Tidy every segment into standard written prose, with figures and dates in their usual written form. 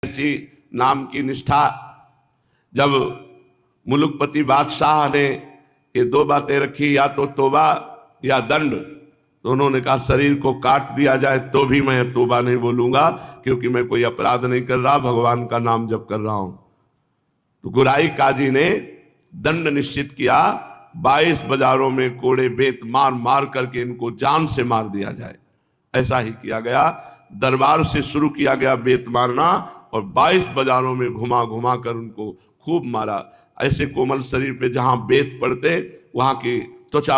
ऐसी नाम की निष्ठा। जब मुलुकपति बादशाह ने ये दो बातें रखी, या तो तौबा या दंड, तो उन्होंने कहा शरीर को काट दिया जाए तो भी मैं तौबा नहीं बोलूंगा, क्योंकि मैं कोई अपराध नहीं कर रहा, भगवान का नाम जप कर रहा हूं। तो गुराई काजी ने दंड निश्चित किया, 22 बाजारों में कोड़े बेत मार मार करके इनको जान से मार दिया जाए। ऐसा ही किया गया, दरबार से शुरू किया गया बेत मारना, और 22 बाजारों में घुमा घुमा कर उनको खूब मारा। ऐसे कोमल शरीर पे जहां बेत पड़ते वहां की त्वचा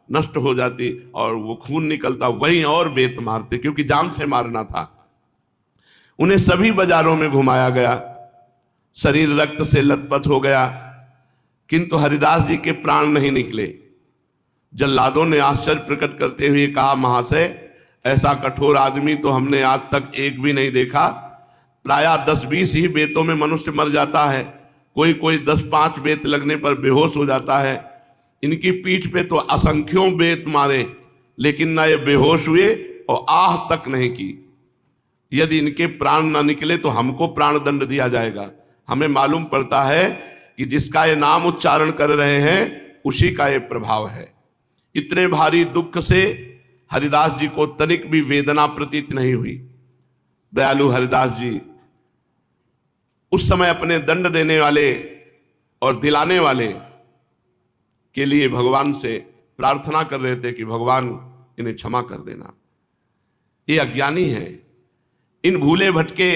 नष्ट हो जाती और वो खून निकलता, वहीं और बेत मारते, क्योंकि जान से मारना था। उन्हें सभी बाजारों में घुमाया गया, शरीर रक्त से लथपथ हो गया, किंतु हरिदास जी के प्राण नहीं निकले। जल्लादों ने आश्चर्य प्रकट करते हुए कहा, महाशय ऐसा कठोर आदमी तो हमने आज तक एक भी नहीं देखा। प्रायः 10-20 ही बेतों में मनुष्य मर जाता है, कोई कोई 10-5 बेत लगने पर बेहोश हो जाता है। इनकी पीठ पे तो असंख्यों बेत मारे, लेकिन ना ये बेहोश हुए और आह तक नहीं की। यदि इनके प्राण ना निकले तो हमको प्राण दंड दिया जाएगा। हमें मालूम पड़ता है कि जिसका ये नाम उच्चारण कर रहे हैं उसी का ये प्रभाव है। इतने भारी दुख से हरिदास जी को तनिक भी वेदना प्रतीत नहीं हुई। दयालु हरिदास जी उस समय अपने दंड देने वाले और दिलाने वाले के लिए भगवान से प्रार्थना कर रहे थे कि भगवान इन्हें क्षमा कर देना। ये अज्ञानी है, इन भूले भटके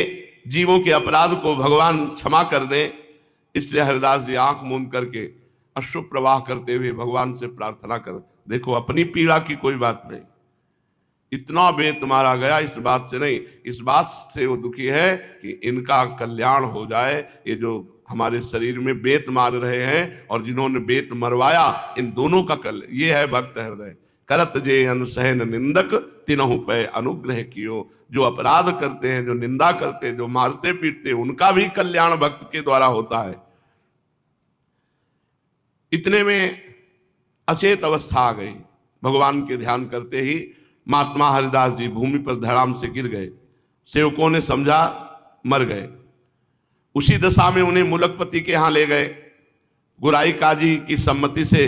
जीवों के अपराध को भगवान क्षमा कर दें। इसलिए हरिदास जी आंख मूंद करके अश्रु प्रवाह करते हुए भगवान से प्रार्थना कर। देखो, अपनी पीड़ा की कोई बात नहीं, इतना बेत मारा गया इस बात से नहीं, इस बात से वो दुखी है कि इनका कल्याण हो जाए। ये जो हमारे शरीर में बेत मार रहे हैं और जिन्होंने बेत मरवाया, इन दोनों का कल्याण। ये है भक्त हृदय। करत जे अनसहन निंदक तिनहु पे अनुग्रह कियो। जो अपराध करते हैं, जो निंदा करते हैं, जो मारते पीटते हैं, उनका भी कल्याण भक्त के द्वारा होता है। इतने में अचेत अवस्था आ गई। भगवान के ध्यान करते ही महात्मा हरिदास जी भूमि पर धड़ाम से गिर गए। सेवकों ने समझा मर गए। उसी दशा में उन्हें मुलकपति के यहां ले गए। गुराई काजी की सम्मति से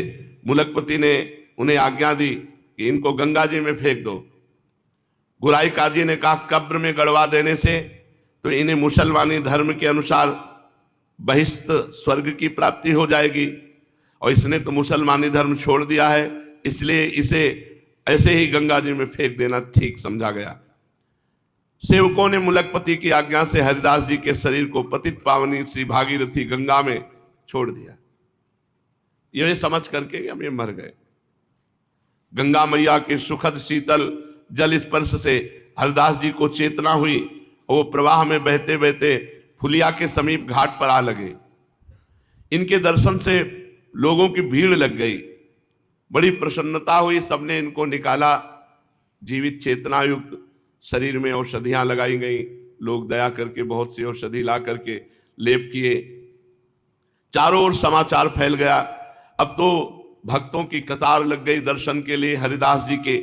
मुलकपति ने उन्हें आज्ञा दी कि इनको गंगा जी में फेंक दो। गुराई काजी ने कहा, कब्र में गड़वा देने से तो इन्हें मुसलमानी धर्म के अनुसार बहिष्ठ स्वर्ग की प्राप्ति हो जाएगी, और इसने तो मुसलमानी धर्म छोड़ दिया है, इसलिए इसे ऐसे ही गंगा जी में फेंक देना ठीक समझा गया। सेवकों ने मुलकपति की आज्ञा से हरिदास जी के शरीर को पतित पावनी श्री भागीरथी गंगा में छोड़ दिया, ये समझ करके कि हम ये मर गए। गंगा मैया के सुखद शीतल जल स्पर्श से हरिदास जी को चेतना हुई और वो प्रवाह में बहते बहते फुलिया के समीप घाट पर आ लगे। इनके दर्शन से लोगों की भीड़ लग गई, बड़ी प्रसन्नता हुई। सबने इनको निकाला, जीवित चेतना युक्त शरीर में औषधियां लगाई गई। लोग दया करके बहुत सी औषधि ला करके लेप किए। चारों ओर समाचार फैल गया। अब तो भक्तों की कतार लग गई दर्शन के लिए। हरिदास जी के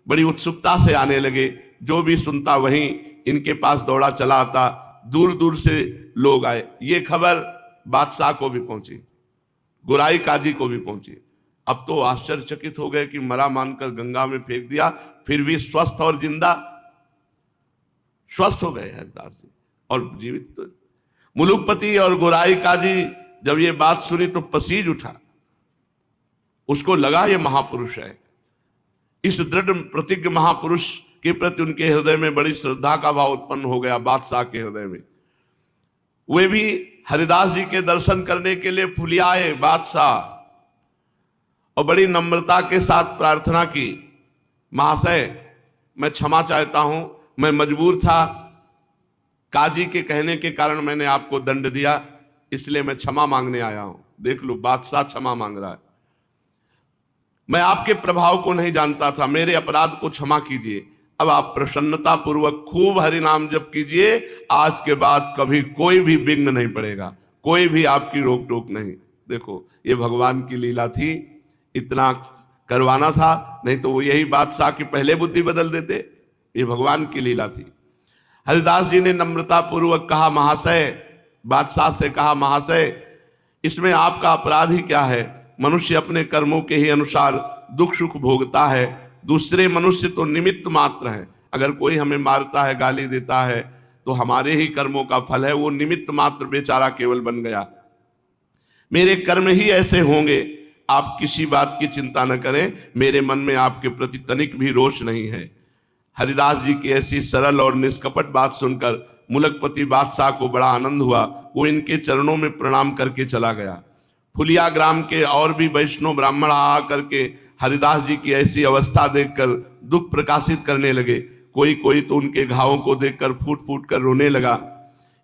बड़ी उत्सुकता से आने लगे। जो भी सुनता वहीं इनके पास दौड़ा चला आता। दूर दूर से लोग आए। ये खबर बादशाह को भी पहुंची, गुराई काजी को भी पहुंची। अब तो आश्चर्यचकित हो गए कि मरा मानकर गंगा में फेंक दिया, फिर भी स्वस्थ और जिंदा। स्वस्थ हो गए हरिदास जी और जीवित। मुलुकपति और गुराई काजी जब ये बात सुनी तो पसीज उठा। उसको लगा ये महापुरुष है। इस दृढ़ प्रतिज्ञ महापुरुष के प्रति उनके हृदय में बड़ी श्रद्धा का भाव उत्पन्न हो गया। बादशाह के हृदय में वे भी हरिदास जी के दर्शन करने के लिए फुलियाए बादशाह, और बड़ी नम्रता के साथ प्रार्थना की, महाशय मैं क्षमा चाहता हूं, मैं मजबूर था, काजी के कहने के कारण मैंने आपको दंड दिया, इसलिए मैं क्षमा मांगने आया हूं। देख लो, बादशाह क्षमा मांग रहा है। मैं आपके प्रभाव को नहीं जानता था, मेरे अपराध को क्षमा कीजिए। अब आप प्रसन्नता पूर्वक खूब हरि नाम जप कीजिए। आज के बाद कभी कोई भी विघ्न नहीं पड़ेगा, कोई भी आपकी रोक टोक नहीं। देखो, ये भगवान की लीला थी, इतना करवाना था, नहीं तो वो यही बादशाह की पहले बुद्धि बदल देते। ये भगवान की लीला थी। हरिदास जी ने नम्रता पूर्वक कहा, महाशय, बादशाह से कहा, महाशय, इसमें आपका अपराध ही क्या है? मनुष्य अपने कर्मों के ही अनुसार दुख सुख भोगता है, दूसरे मनुष्य तो निमित्त मात्र है। अगर कोई हमें मारता है, गाली देता है, तो हमारे ही कर्मों का फल है, वो निमित्त मात्र बेचारा केवल बन गया। मेरे कर्म ही ऐसे होंगे, आप किसी बात की चिंता न करें, मेरे मन में आपके प्रति तनिक भी रोष नहीं है। हरिदास जी की ऐसी सरल और निष्कपट बात सुनकर मुलकपति बादशाह को बड़ा आनंद हुआ। वो इनके चरणों में प्रणाम करके चला गया। फुलिया ग्राम के और भी वैष्णव ब्राह्मण आ करके हरिदास जी की ऐसी अवस्था देखकर दुख प्रकाशित करने लगे। कोई कोई तो उनके घावों को देखकर फूट फूट कर रोने लगा।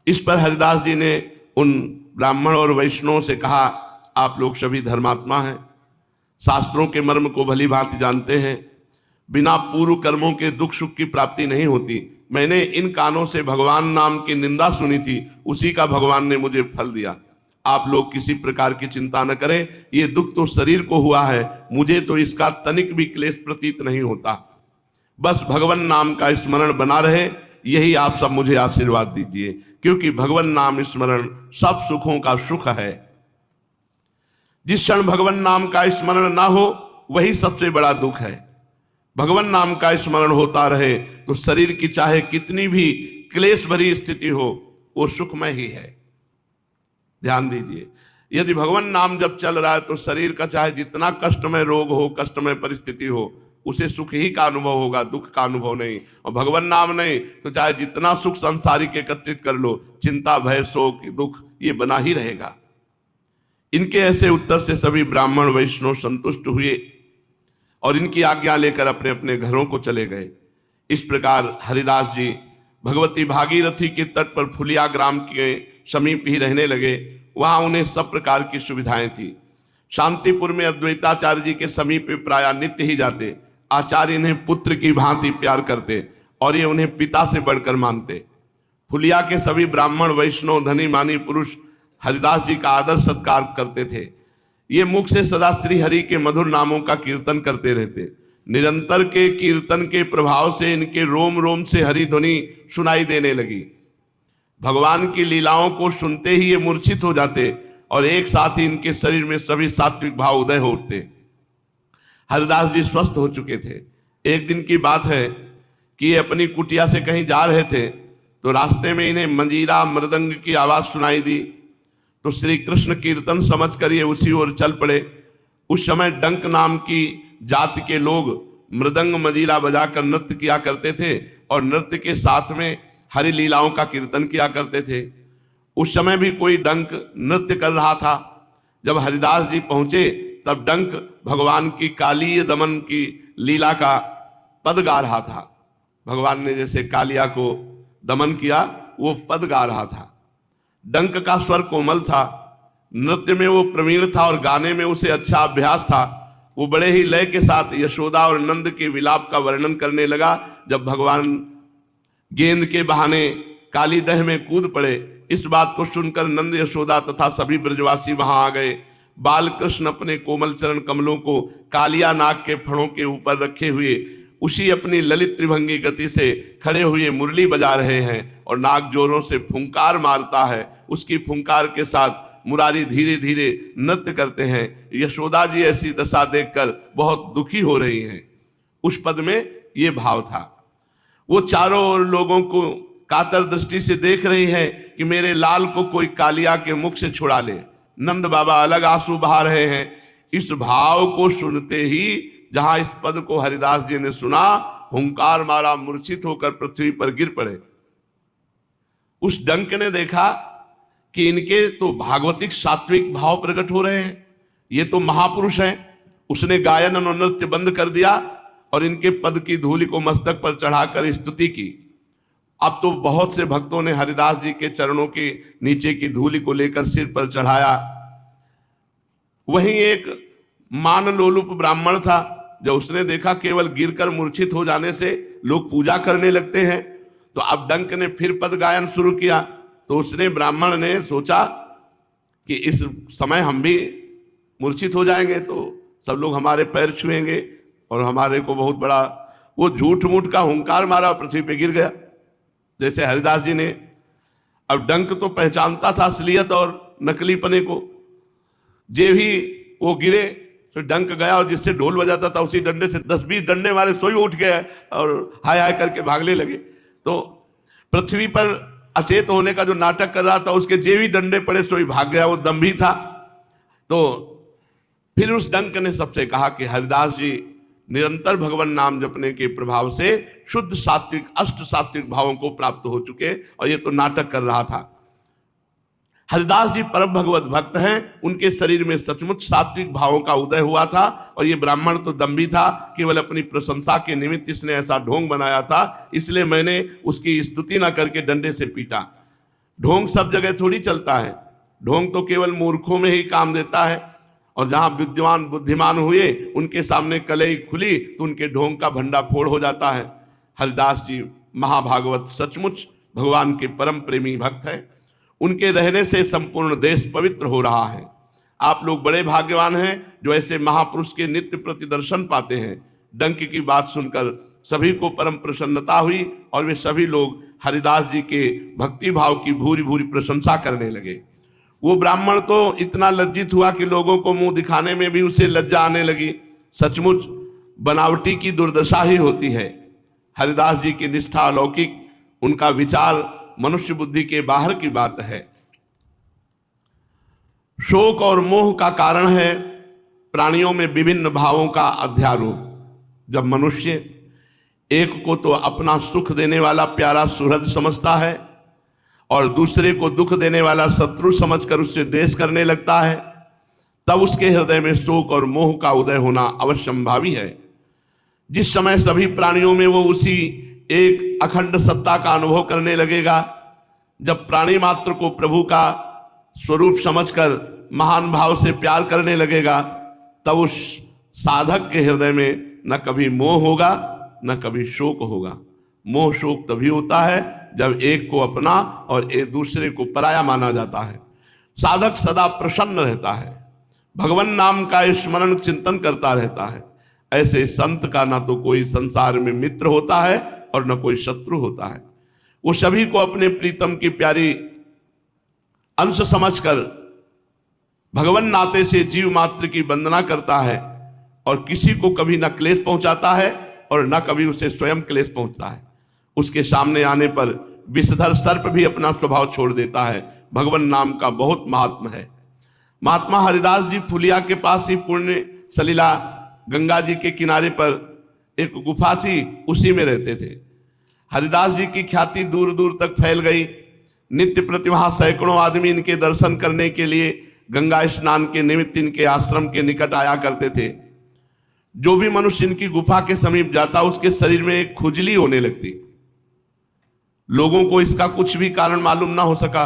इस पर हरिदास जी ने उन ब्राह्मण और वैष्णवों से कहा, आप लोग सभी धर्मात्मा हैं, शास्त्रों के मर्म को भली भांति जानते हैं। बिना पूर्व कर्मों के दुख सुख की प्राप्ति नहीं होती। मैंने इन कानों से भगवान नाम की निंदा सुनी थी, उसी का भगवान ने मुझे फल दिया। आप लोग किसी प्रकार की चिंता न करें, ये दुख तो शरीर को हुआ है, मुझे तो इसका तनिक भी क्लेश प्रतीत नहीं होता। बस भगवान नाम का स्मरण बना रहे, यही आप सब मुझे आशीर्वाद दीजिए, क्योंकि भगवान नाम स्मरण सब सुखों का सुख है। जिस क्षण भगवान नाम का स्मरण ना हो, वही सबसे बड़ा दुख है। भगवान नाम का स्मरण होता रहे तो शरीर की चाहे कितनी भी क्लेश भरी स्थिति हो, वो सुखमय ही है। ध्यान दीजिए, यदि भगवान नाम जब चल रहा है तो शरीर का चाहे जितना कष्टमय रोग हो, कष्टमय परिस्थिति हो, उसे सुख ही का अनुभव होगा, दुख का अनुभव नहीं। और भगवान नाम नहीं तो चाहे जितना सुख संसारिक एकत्रित कर लो, चिंता भय शोक दुख ये बना ही रहेगा। इनके ऐसे उत्तर से सभी ब्राह्मण वैष्णव संतुष्ट हुए और इनकी आज्ञा लेकर अपने अपने घरों को चले गए। इस प्रकार हरिदास जी भगवती भागीरथी के तट पर फुलिया ग्राम के समीप ही रहने लगे। वहां उन्हें सब प्रकार की सुविधाएं थी। शांतिपुर में अद्वैताचार्य जी के समीप प्राय नित्य ही जाते। आचार्य इन्हें पुत्र की भांति प्यार करते और ये उन्हें पिता से बढ़कर मानते। फुलिया के सभी ब्राह्मण वैष्णव धनी मानी पुरुष हरिदास जी का आदर सत्कार करते थे। ये मुख से सदा श्री हरि के मधुर नामों का कीर्तन करते रहते। निरंतर के कीर्तन के प्रभाव से इनके रोम रोम से हरि ध्वनि सुनाई देने लगी। भगवान की लीलाओं को सुनते ही ये मूर्छित हो जाते और एक साथ ही इनके शरीर में सभी सात्विक भाव उदय हो उठते। हरिदास जी स्वस्थ हो चुके थे। एक दिन की बात है कि ये अपनी कुटिया से कहीं जा रहे थे तो रास्ते में इन्हें मंजीरा मृदंग की आवाज सुनाई दी। तो श्री कृष्ण कीर्तन समझकर ये उसी ओर चल पड़े। उस समय डंक नाम की जाति के लोग मृदंग मंजीरा बजाकर नृत्य किया करते थे और नृत्य के साथ में हरि लीलाओं का कीर्तन किया करते थे। उस समय भी कोई डंक नृत्य कर रहा था। जब हरिदास जी पहुंचे तब डंक भगवान की कालीय दमन की लीला का पद गा रहा था। भगवान ने जैसे कालिया को दमन किया, वो पद गा रहा था। डंक का स्वर कोमल था, नृत्य में वो प्रवीण था और गाने में उसे अच्छा अभ्यास था। वो बड़े ही लय के साथ यशोदा और नंद के विलाप का वर्णन करने लगा। जब भगवान गेंद के बहाने काली दह में कूद पड़े, इस बात को सुनकर नंद यशोदा तथा सभी ब्रजवासी वहां आ गए। बाल कृष्ण अपने कोमल चरण कमलों को कालिया नाग के फणों के ऊपर रखे हुए उसी अपनी ललित त्रिभंगी गति से खड़े हुए मुरली बजा रहे हैं और नाग जोरों से फुंकार मारता है। उसकी फुंकार के साथ मुरारी धीरे धीरे नृत्य करते हैं। यशोदा जी ऐसी दशा देखकर बहुत दुखी हो रही हैं। उस पद में ये भाव था। वो चारों ओर लोगों को कातर दृष्टि से देख रही हैं कि मेरे लाल को कोई कालिया के मुख से छुड़ा ले। नंद बाबा अलग आंसू बहा रहे हैं। इस भाव को सुनते ही जहां इस पद को हरिदास जी ने सुना, हुंकार मारा, मूर्छित होकर पृथ्वी पर गिर पड़े। उस डंक ने देखा कि इनके तो भागवतिक सात्विक भाव प्रकट हो रहे हैं, ये तो महापुरुष हैं। उसने गायन और नृत्य बंद कर दिया और इनके पद की धूलि को मस्तक पर चढ़ाकर स्तुति की। अब तो बहुत से भक्तों ने हरिदास जी के चरणों के नीचे की धूलि को लेकर सिर पर चढ़ाया। वहीं एक मान लोलुप ब्राह्मण था। जब उसने देखा केवल गिरकर मूर्छित हो जाने से लोग पूजा करने लगते हैं, तो अब डंक ने फिर पद गायन शुरू किया। तो उसने ब्राह्मण ने सोचा कि इस समय हम भी मूर्छित हो जाएंगे तो सब लोग हमारे पैर छुएंगे और हमारे को बहुत बड़ा, वो झूठ मूठ का हुंकार मारा और पृथ्वी पे गिर गया। जैसे हरिदास जी ने, अब डंक तो पहचानता था असलियत और नकली पने को, जे भी वो गिरे तो डंक गया, और जिससे ढोल बजाता था उसी डंडे से 10-20 डंडे मारे, सोई उठ गया और हाय हाय करके भागने लगे। तो पृथ्वी पर अचेत होने का जो नाटक कर रहा था, उसके जे भी डंडे पड़े सोई भाग गया, वो दम्भी था। तो फिर उस डंक ने सबसे कहा कि हरिदास जी निरंतर भगवान नाम जपने के प्रभाव से शुद्ध सात्विक अष्ट सात्विक भावों को प्राप्त हो चुके, और ये तो नाटक कर रहा था। हरिदास जी परम भगवत भक्त हैं, उनके शरीर में सचमुच सात्विक भावों का उदय हुआ था, और ये ब्राह्मण तो दम्भी था, केवल अपनी प्रशंसा के निमित्त इसने ऐसा ढोंग बनाया था, इसलिए मैंने उसकी स्तुति ना करके डंडे से पीटा। ढोंग सब जगह थोड़ी चलता है, ढोंग तो केवल मूर्खों में ही काम देता है, और जहां विद्वान बुद्धिमान हुए उनके सामने कलई खुली तो उनके ढोंग का भंडा फोड़ हो जाता है। हरिदास जी महाभागवत सचमुच भगवान के परम प्रेमी भक्त हैं, उनके रहने से संपूर्ण देश पवित्र हो रहा है। आप लोग बड़े भाग्यवान हैं जो ऐसे महापुरुष के नित्य प्रतिदर्शन पाते हैं। डंक की बात सुनकर सभी को परम प्रसन्नता हुई, और वे सभी लोग हरिदास जी के भक्ति भाव की भूरी भूरी प्रशंसा करने लगे। वो ब्राह्मण तो इतना लज्जित हुआ कि लोगों को मुंह दिखाने में भी उसे लज्जा आने लगी। सचमुच बनावटी की दुर्दशा ही होती है। हरिदास जी की निष्ठा अलौकिक, उनका विचार मनुष्य बुद्धि के बाहर की बात है। शोक और मोह का कारण है प्राणियों में विभिन्न भावों का अध्यारोप। जब मनुष्य एक को तो अपना सुख देने वाला प्यारा सुहृद समझता है, और दूसरे को दुख देने वाला शत्रु समझकर उससे द्वेष करने लगता है, तब उसके हृदय में शोक और मोह का उदय होना अवश्यंभावी है। जिस समय सभी प्राणियों में वो उसी एक अखंड सत्ता का अनुभव करने लगेगा, जब प्राणी मात्र को प्रभु का स्वरूप समझकर महान भाव से प्यार करने लगेगा, तब उस साधक के हृदय में न कभी मोह होगा न कभी शोक होगा। मोह शोक तभी होता है जब एक को अपना और एक दूसरे को पराया माना जाता है। साधक सदा प्रसन्न रहता है, भगवान नाम का स्मरण चिंतन करता रहता है। ऐसे संत का ना तो कोई संसार में मित्र होता है और न कोई शत्रु होता है। वो सभी को अपने प्रीतम की प्यारी अंश समझकर भगवान नाते से जीव मात्र की वंदना करता है, और किसी को कभी न क्लेश पहुंचाता है और न कभी उसे स्वयं क्लेश पहुंचता है। उसके सामने आने पर विषधर सर्प भी अपना स्वभाव छोड़ देता है। भगवान नाम का बहुत महात्मा है। महात्मा हरिदास जी फुलिया के पास ही पुण्य सलीला गंगा जी के किनारे पर एक गुफा थी, उसी में रहते थे। हरिदास जी की ख्याति दूर दूर तक फैल गई। नित्य प्रति वहां सैकड़ों आदमी इनके दर्शन करने के लिए गंगा स्नान के निमित्त इनके आश्रम के निकट आया करते थे। जो भी मनुष्य इनकी गुफा के समीप जाता उसके शरीर में एक खुजली होने लगती। लोगों को इसका कुछ भी कारण मालूम ना हो सका।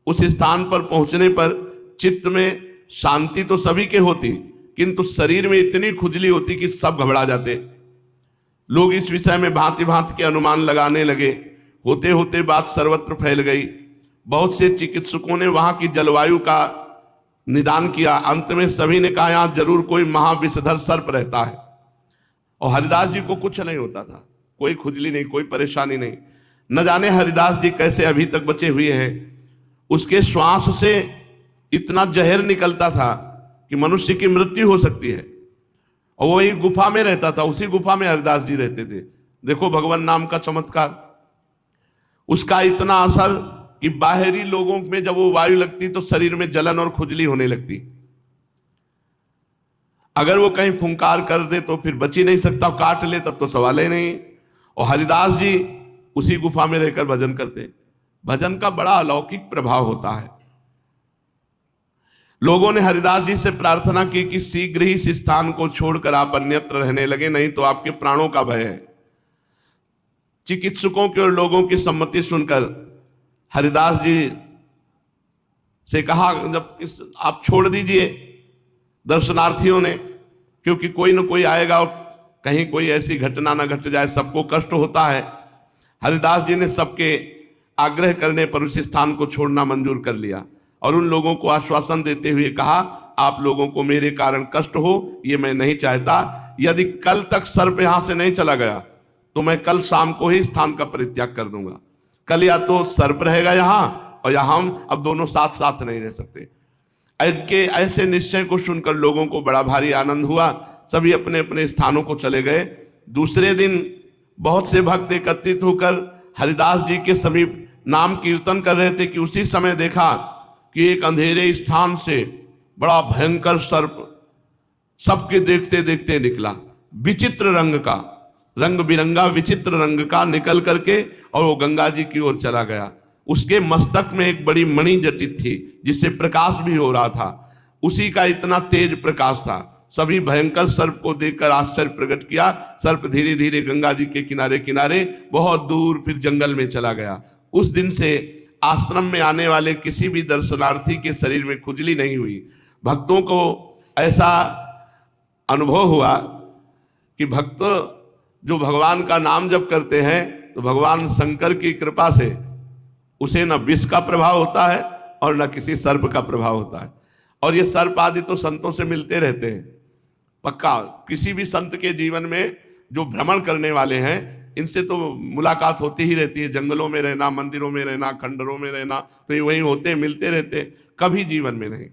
उस स्थान पर पहुंचने पर चित्त में शांति तो सभी के होती, किंतु शरीर में इतनी खुजली होती कि सब घबरा जाते। लोग इस विषय में भांति भांति के अनुमान लगाने लगे। होते होते बात सर्वत्र फैल गई। बहुत से चिकित्सकों ने वहां की जलवायु का निदान किया। अंत में सभी ने कहा यहां जरूर कोई महाविषधर सर्प रहता है। और हरिदास जी को कुछ नहीं होता था, कोई खुजली नहीं, कोई परेशानी नहीं। न जाने हरिदास जी कैसे अभी तक बचे हुए हैं। उसके श्वास से इतना जहर निकलता था कि मनुष्य की मृत्यु हो सकती है। और वो एक गुफा में रहता था, उसी गुफा में हरिदास जी रहते थे। देखो भगवान नाम का चमत्कार। उसका इतना असर कि बाहरी लोगों में जब वो वायु लगती तो शरीर में जलन और खुजली होने लगती। अगर वो कहीं फुंकार कर दे तो फिर बच ही नहीं सकता, काट ले तब तो सवाल ही नहीं। और हरिदास जी उसी गुफा में रहकर भजन करते। भजन का बड़ा अलौकिक प्रभाव होता है। लोगों ने हरिदास जी से प्रार्थना की कि शीघ्र ही इस स्थान को छोड़कर आप अन्यत्र रहने लगे, नहीं तो आपके प्राणों का भय है। चिकित्सकों के और लोगों की सम्मति सुनकर हरिदास जी से कहा जब आप छोड़ दीजिए दर्शनार्थियों ने, क्योंकि कोई न कोई आएगा और कहीं कोई ऐसी घटना न घट जाए, सबको कष्ट होता है। हरिदास जी ने सबके आग्रह करने पर उस स्थान को छोड़ना मंजूर कर लिया और उन लोगों को आश्वासन देते हुए कहा आप लोगों को मेरे कारण कष्ट हो ये मैं नहीं चाहता। यदि कल तक सर्प यहां से नहीं चला गया तो मैं कल शाम को ही स्थान का परित्याग कर दूंगा। कल या तो सर्प रहेगा यहाँ और या हम, अब दोनों साथ साथ नहीं रह सकते। इनके ऐसे निश्चय को सुनकर लोगों को बड़ा भारी आनंद हुआ। सभी अपने अपने स्थानों को चले गए। दूसरे दिन बहुत से भक्त एकत्रित होकर हरिदास जी के समीप नाम कीर्तन कर रहे थे कि उसी समय देखा कि एक अंधेरे स्थान से बड़ा भयंकर सर्प सबके देखते देखते निकला, विचित्र रंग का, रंग बिरंगा विचित्र रंग का निकल करके और वो गंगा जी की ओर चला गया। उसके मस्तक में एक बड़ी मणि जटित थी जिससे प्रकाश भी हो रहा था, उसी का इतना तेज प्रकाश था। सभी भयंकर सर्प को देखकर आश्चर्य प्रकट किया। सर्प धीरे धीरे गंगा जी के किनारे किनारे बहुत दूर फिर जंगल में चला गया। उस दिन से आश्रम में आने वाले किसी भी दर्शनार्थी के शरीर में खुजली नहीं हुई। भक्तों को ऐसा अनुभव हुआ कि भक्त जो भगवान का नाम जप करते हैं तो भगवान शंकर की कृपा से उसे न विष का प्रभाव होता है और न किसी सर्प का प्रभाव होता है। और ये सर्प आदि तो संतों से मिलते रहते हैं, पक्का। किसी भी संत के जीवन में जो भ्रमण करने वाले हैं इनसे तो मुलाकात होती ही रहती है। जंगलों में रहना, मंदिरों में रहना, खंडरों में रहना, तो ये वहीं होते मिलते रहते। कभी जीवन में नहीं,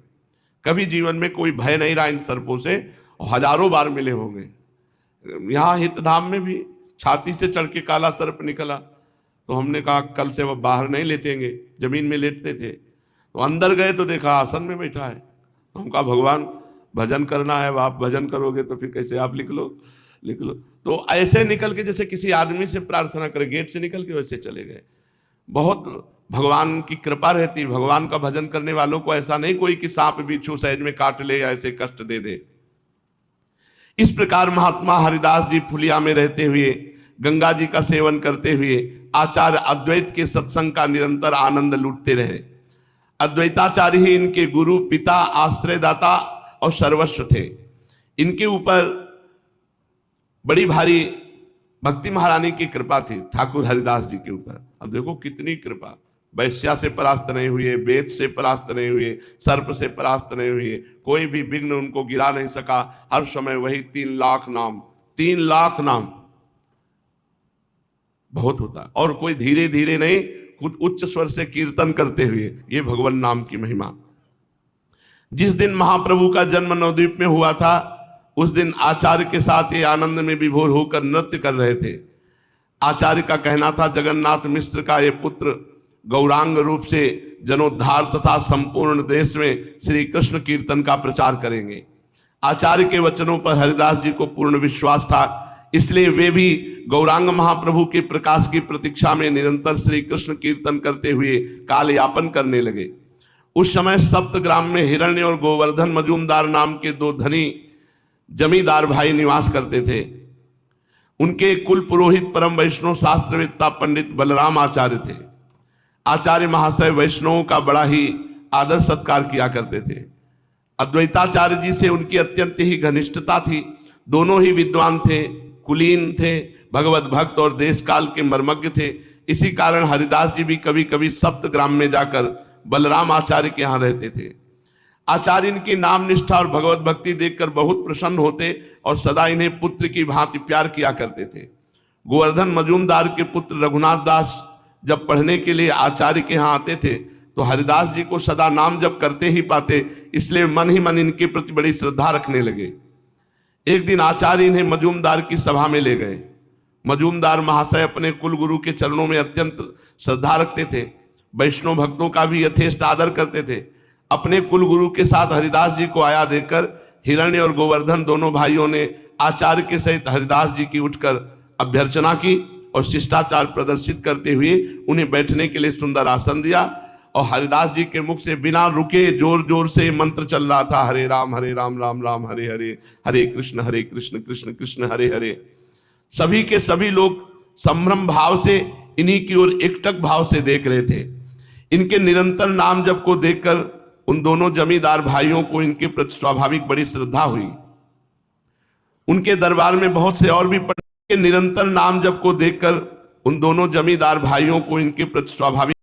कभी जीवन में कोई भय नहीं रहा इन सर्पों से, और हजारों बार मिले होंगे। यहाँ हितधाम में भी छाती से चढ़ के काला सर्प निकला तो हमने कहा कल से वह बाहर नहीं लेटेंगे, जमीन में लेटते थे। तो अंदर गए तो देखा आसन में बैठा है। तो हम कहा भगवान भजन करना है, आप भजन करोगे तो फिर कैसे, आप लिख लो। तो ऐसे निकल के जैसे किसी आदमी से प्रार्थना करे, गेट से निकल के वैसे चले गए। बहुत भगवान की कृपा रहती। भगवान का भजन करने वालों को ऐसा नहीं कोई कि सांप बिच्छू सहज में काट ले या ऐसे कष्ट दे दे। इस प्रकार महात्मा हरिदास जी फुलिया में रहते हुए गंगा जी का सेवन करते हुए आचार्य अद्वैत के सत्संग का निरंतर आनंद लूटते रहे। अद्वैताचार्य ही इनके गुरु, पिता, आश्रयदाता और सर्वस्व थे। इनके ऊपर बड़ी भारी भक्ति महारानी की कृपा थी, ठाकुर हरिदास जी के ऊपर। अब देखो कितनी कृपा, वैश्या से परास्त नहीं हुए, वेद से परास्त नहीं हुए, सर्प से परास्त नहीं हुए, कोई भी विघ्न उनको गिरा नहीं सका। हर समय वही 3 लाख नाम, 3 लाख नाम बहुत होता। और कोई धीरे धीरे नहीं, कुछ उच्च स्वर से कीर्तन करते हुए, ये भगवान नाम की महिमा। जिस दिन महाप्रभु का जन्म नवद्वीप में हुआ था उस दिन आचार्य के साथ ये आनंद में विभोर होकर नृत्य कर रहे थे। आचार्य का कहना था जगन्नाथ मिश्र का ये पुत्र गौरांग रूप से जनोद्धार तथा संपूर्ण देश में श्री कृष्ण कीर्तन का प्रचार करेंगे। आचार्य के वचनों पर हरिदास जी को पूर्ण विश्वास था, इसलिए वे भी गौरांग महाप्रभु के प्रकाश की प्रतीक्षा में निरंतर श्री कृष्ण कीर्तन करते हुए काल यापन करने लगे। उस समय सप्तग्राम में हिरण्य और गोवर्धन मजूमदार नाम के 2 धनी जमींदार भाई निवास करते थे। उनके कुल पुरोहित परम वैष्णव शास्त्रवेत्ता पंडित बलराम आचार्य थे। आचार्य महाशय वैष्णवों का बड़ा ही आदर सत्कार किया करते थे। अद्वैताचार्य जी से उनकी अत्यंत ही घनिष्ठता थी। दोनों ही विद्वान थे, कुलीन थे, भगवत भक्त और देश काल के मर्मज्ञ थे। इसी कारण हरिदास जी भी कभी कभी सप्तग्राम में जाकर बलराम आचार्य के यहाँ रहते थे। आचार्य इनकी नाम निष्ठा और भगवत भक्ति देखकर बहुत प्रसन्न होते और सदा इन्हें पुत्र की भांति प्यार किया करते थे। गोवर्धन मजूमदार के पुत्र रघुनाथ दास जब पढ़ने के लिए आचार्य के यहाँ आते थे तो हरिदास जी को सदा नाम जप करते ही पाते, इसलिए मन ही मन इनके प्रति बड़ी श्रद्धा रखने लगे। एक दिन आचार्य इन्हें मजूमदार की सभा में ले गए। मजूमदार महाशय अपने कुल गुरु के चरणों में अत्यंत श्रद्धा रखते थे, वैष्णव भक्तों का भी यथेष्ट आदर करते थे। अपने कुल गुरु के साथ हरिदास जी को आया देखकर हिरण्य और गोवर्धन दोनों भाइयों ने आचार्य के सहित हरिदास जी की उठकर अभ्यर्चना की और शिष्टाचार प्रदर्शित करते हुए उन्हें बैठने के लिए सुंदर आसन दिया। और हरिदास जी के मुख से बिना रुके जोर जोर से मंत्र चल रहा था, हरे राम राम राम हरे हरे, हरे कृष्ण कृष्ण कृष्ण हरे हरे। सभी के सभी लोग संभ्रम भाव से इन्हीं की ओर एकटक भाव से देख रहे थे। इनके निरंतर नाम जप को देखकर उन दोनों जमींदार भाइयों को इनके प्रति स्वाभाविक बड़ी श्रद्धा हुई। उनके दरबार में बहुत से और भी पंडित के निरंतर नाम जप को देखकर उन दोनों जमींदार भाइयों को इनके प्रति स्वाभाविक